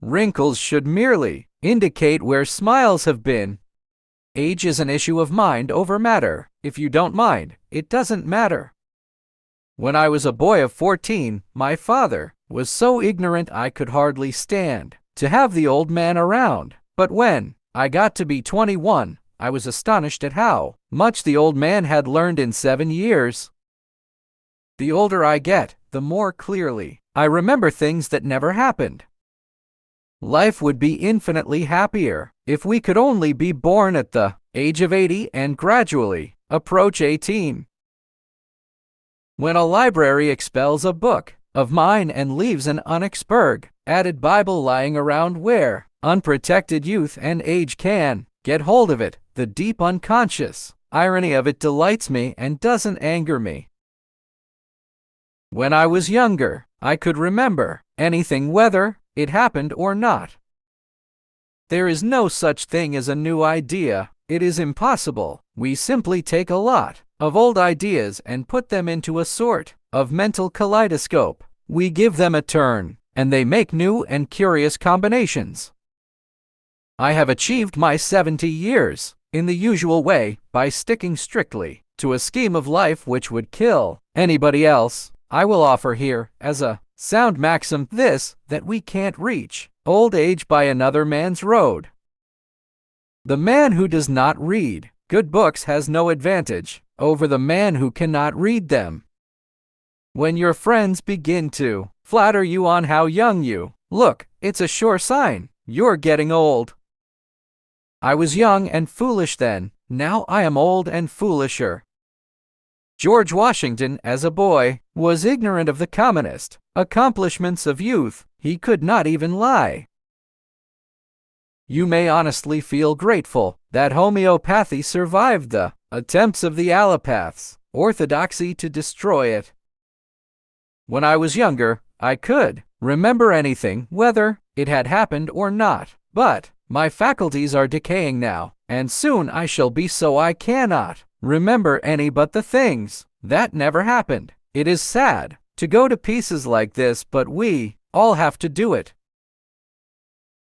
Wrinkles should merely indicate where smiles have been. Age is an issue of mind over matter. If you don't mind, it doesn't matter. When I was a boy of 14, my father was so ignorant I could hardly stand to have the old man around. But when I got to be 21, I was astonished at how much the old man had learned in 7 years. The older I get, the more clearly I remember things that never happened. Life would be infinitely happier if we could only be born at the age of 80 and gradually approach 18. When a library expels a book of mine and leaves an added Bible lying around where unprotected youth and age can get hold of it, the deep unconscious irony of it delights me and doesn't anger me. When I was younger, I could remember anything whether it happened or not. There is no such thing as a new idea. It is impossible. We simply take a lot of old ideas and put them into a sort of mental kaleidoscope. We give them a turn, and they make new and curious combinations. I have achieved my 70 years in the usual way by sticking strictly to a scheme of life which would kill anybody else. I will offer here, as a sound maxim, this, that we can't reach old age by another man's road. The man who does not read good books has no advantage over the man who cannot read them. When your friends begin to flatter you on how young you look, it's a sure sign you're getting old. I was young and foolish then, now I am old and foolisher. George Washington, as a boy, was ignorant of the commonest accomplishments of youth. He could not even lie. You may honestly feel grateful that homeopathy survived the attempts of the allopaths, orthodoxy to destroy it. When I was younger, I could remember anything, whether it had happened or not, but my faculties are decaying now, and soon I shall be so I cannot remember any but the things that never happened. It is sad to go to pieces like this, but we all have to do it.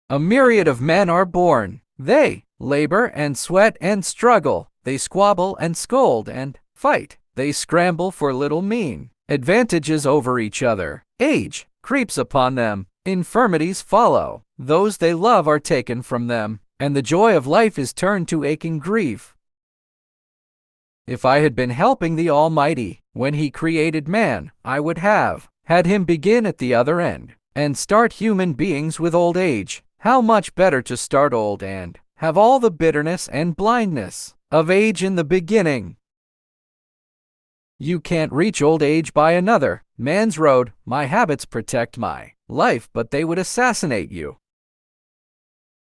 A myriad of men are born. They labor and sweat and struggle. They squabble and scold and fight. They scramble for little mean advantages over each other. Age creeps upon them. Infirmities follow. Those they love are taken from them, and the joy of life is turned to aching grief. If I had been helping the Almighty when He created man, I would have had Him begin at the other end and start human beings with old age. How much better to start old and have all the bitterness and blindness of age in the beginning. You can't reach old age by another man's road. My habits protect my life, but they would assassinate you.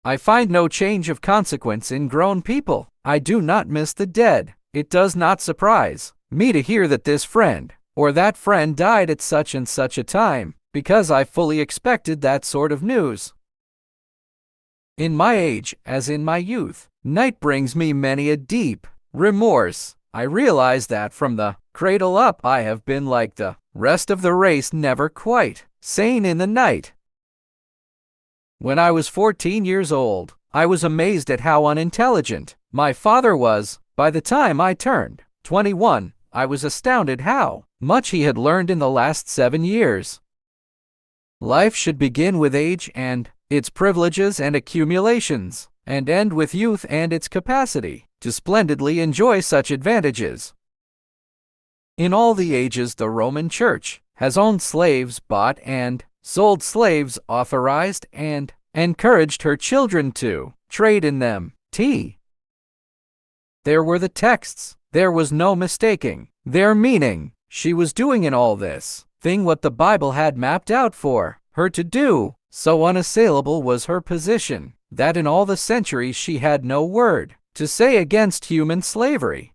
I find no change of consequence in grown people. I do not miss the dead. It does not surprise me to hear that this friend or that friend died at such and such a time, because I fully expected that sort of news. In my age, as in my youth, night brings me many a deep remorse. I realize that from the cradle up I have been like the rest of the race, never quite sane in the night. When I was 14 years old, I was amazed at how unintelligent my father was. By the time I turned 21, I was astounded how much he had learned in the last 7 years. Life should begin with age and its privileges and accumulations, and end with youth and its capacity to splendidly enjoy such advantages. In all the ages, the Roman Church has owned slaves, bought and sold slaves, authorized and encouraged her children to trade in them. There were the texts. There was no mistaking their meaning. She was doing in all this thing what the Bible had mapped out for her to do. So unassailable was her position that in all the centuries she had no word to say against human slavery.